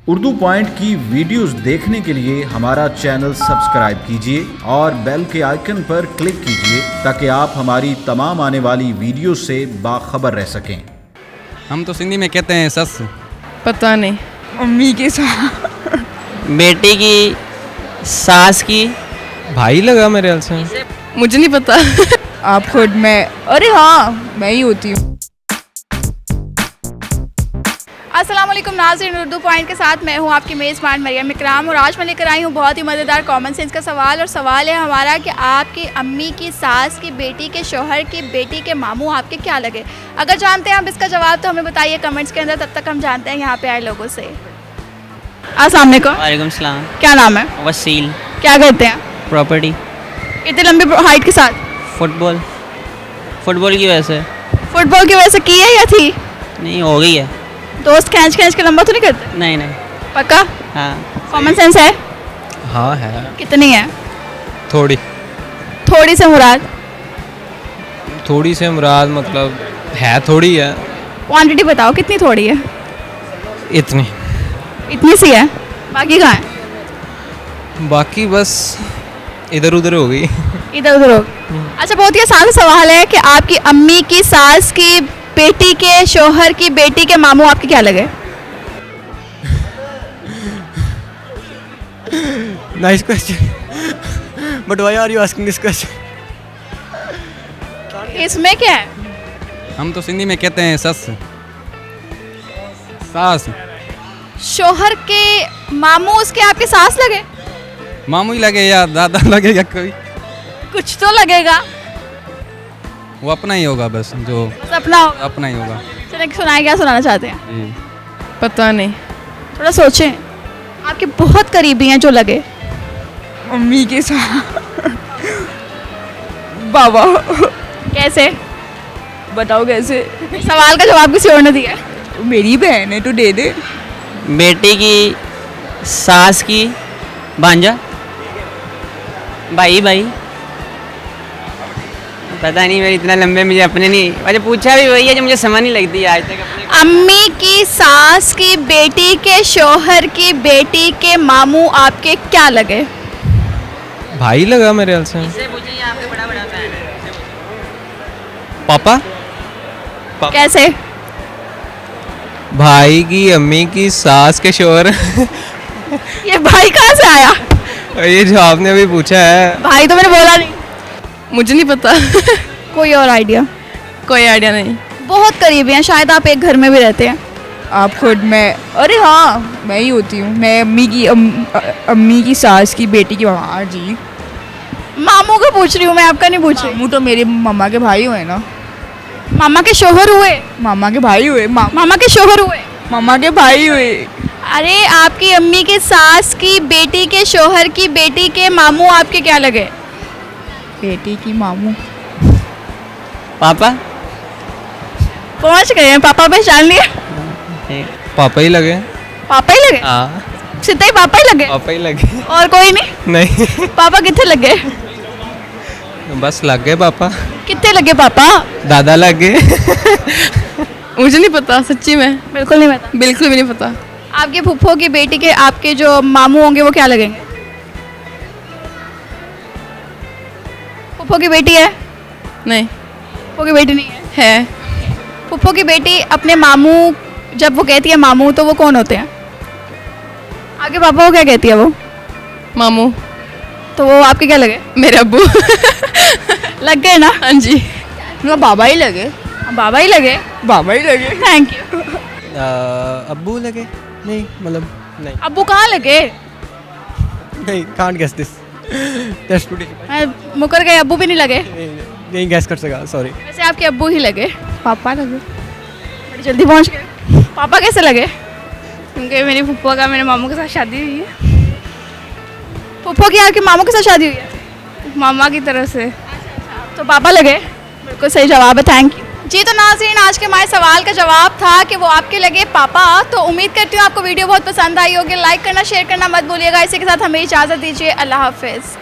Urdu point की videos देखने के लिए हमारा चैनल सब्सक्राइब कीजिए और बेल के आइकन पर क्लिक कीजिए ताकि आप हमारी तमाम आने वाली वीडियो से बाखबर रह सकें। हम तो सिंधी में कहते हैं सस। पता नहीं। मम्मी के साथ, बेटी की सास की भाई लगा मेरे ख्याल से। मुझे नहीं पता। आप खुद मैं, अरे हाँ मैं ही होती हूँ। अस्सलाम वालेकुम नाज़रीन, उर्दू पॉइंट के साथ मैं हूँ आपकी मेज़बान मरियम इकराम और आज मैं लेकर आई हूँ बहुत ही मज़ेदार कॉमन सेंस का सवाल। और सवाल है हमारा कि आपकी अम्मी की सास की बेटी के शोहर की बेटी के मामू आपके क्या लगे। अगर जानते हैं आप इसका जवाब तो हमें बताइए कमेंट्स के अंदर। तब तक हम जानते हैं यहाँ पे आए लोगों से। अस्सलाम वालेकुम। वालेकुम सलाम। क्या नाम है? वसील। क्या करते हैं? प्रॉपर्टी। इतनी लंबी हाइट के साथ? फुटबॉल। फुटबॉल की वजह से। फुटबॉल की वजह से की है या थी? नहीं, हो गई है। दोस्त खींच खींच के लंबा तो नहीं करते? नहीं नहीं। पक्का? हाँ। कॉमन सेंस है? हाँ है। कितनी है? थोड़ी। थोड़ी से मुराद? थोड़ी से मुराद मतलब है थोड़ी है। क्वांटिटी बताओ कितनी थोड़ी है? इतनी। इतनी सी है, बाकी कहाँ है? बाकी बस इधर उधर हो गई। इधर उधर हो। अच्छा, बहुत ही आसान सवाल है कि आपकी अम्मी की सास की बेटी के शोहर की बेटी के मामू आपके क्या लगे? Nice question. But why are you asking this question? इसमें क्या है? हम तो सिंधी में कहते हैं सस। सास। शोहर के मामू उसके आपके सास लगे? मामू ही लगे या दादा लगे या कोई, कुछ तो लगेगा। वो अपना ही होगा बस, जो सपना होगा। अपना ही होगा। चलिए सुनाए, क्या सुनाना चाहते हैं? जी। पता नहीं। थोड़ा सोचें। आपके बहुत करीबी हैं जो लगे। मम्मी के साथ, बाबा। कैसे? बताओ कैसे? सवाल का जवाब किसी और ने दिया। मेरी बहन है तो दे दे। बेटी की सास की भांजा। भाई पता नहीं, मेरे इतना लंबे मुझे अपने नहीं, मुझे पूछा भी वही है जो मुझे समझ नहीं लगती आज तक अपने। अम्मी की सास की बेटी के शोहर की बेटी के मामू आपके क्या लगे? भाई लगा मेरे ख्याल से। इससे पूछिए, आपके बड़ा बड़ा फैन है। पापा। कैसे? भाई की अम्मी की सास के शोहर। ये भाई कहाँ से आया? ये जो आपने अभी पूछा है। भाई तो मैंने बोला नहीं। मुझे नहीं पता। कोई और आइडिया? कोई आइडिया नहीं। बहुत करीबी हैं, शायद आप एक घर में भी रहते हैं। आप खुद मैं, अरे हाँ मैं ही होती हूँ। मैं अम्मी की सास की बेटी की। हाँ जी। मामू का पूछ रही हूँ मैं, आपका नहीं पूछ रही। मामू तो मेरे मामा के भाई हुए ना। मामा के शोहर हुए? मामा के भाई हुए। मामा के शोहर हुए? मामा के भाई हुए। अरे आपकी अम्मी की सास की बेटी के शोहर की बेटी के मामू आपके क्या लगे? बेटी की मामू। पापा। पहुंच गए हैं, पापा पहचान लिए? पापा ही लगे। पापा ही लगे? हाँ सीधे ही पापा ही लगे? पापा ही लगे। और कोई नहीं? नहीं। पापा कितने लगे? बस लग गए पापा। कितने लगे पापा? दादा लग गए। मुझे नहीं पता सच्ची में। बिल्कुल नहीं पता। बिल्कुल भी नहीं पता। आपके फुफ्फो की बेटी के आपके जो मामू होंगे वो क्या लगेंगे? फुफ्फो की बेटी है? नहीं। फुफ्फो की बेटी नहीं है? है। फुफ्फो की बेटी अपने मामू, जब वो कहती है मामू तो वो कौन होते हैं? आपके पापा को क्या कहती है वो? मामू। तो वो आपके क्या लगे? मेरे अब्बू। लग गए ना? हाँ जी। मतलब बाबा ही लगे। बाबा ही लगे? बाबा ही लगे। Thank you. अब्बू लगे? नहीं, मतलब नहीं। अब्बू कहाँ लगे? नहीं, can't guess this. That's too difficult. मैं मुकर गए, अब्बू भी नहीं लगे? नहीं गैस कर सका, सॉरी। वैसे आपके अब्बू ही लगे। पापा लगे? बड़ी जल्दी पहुंच गए। पापा कैसे लगे? क्योंकि मेरी फुप्पो का मेरे मामू के साथ शादी हुई है। फुफ्फो की आपके मामू के साथ शादी हुई है? मामा की तरफ से। तो पापा लगे? बिल्कुल सही जवाब है, थैंक यू जी। तो नाज़रीन, आज के हमारे सवाल का जवाब था कि वो आपके लगे पापा। तो उम्मीद करती हूँ आपको वीडियो बहुत पसंद आई होगी। लाइक करना, शेयर करना मत भूलिएगा। इसी के साथ हमें इजाज़त दीजिए। अल्लाह हाफिज़।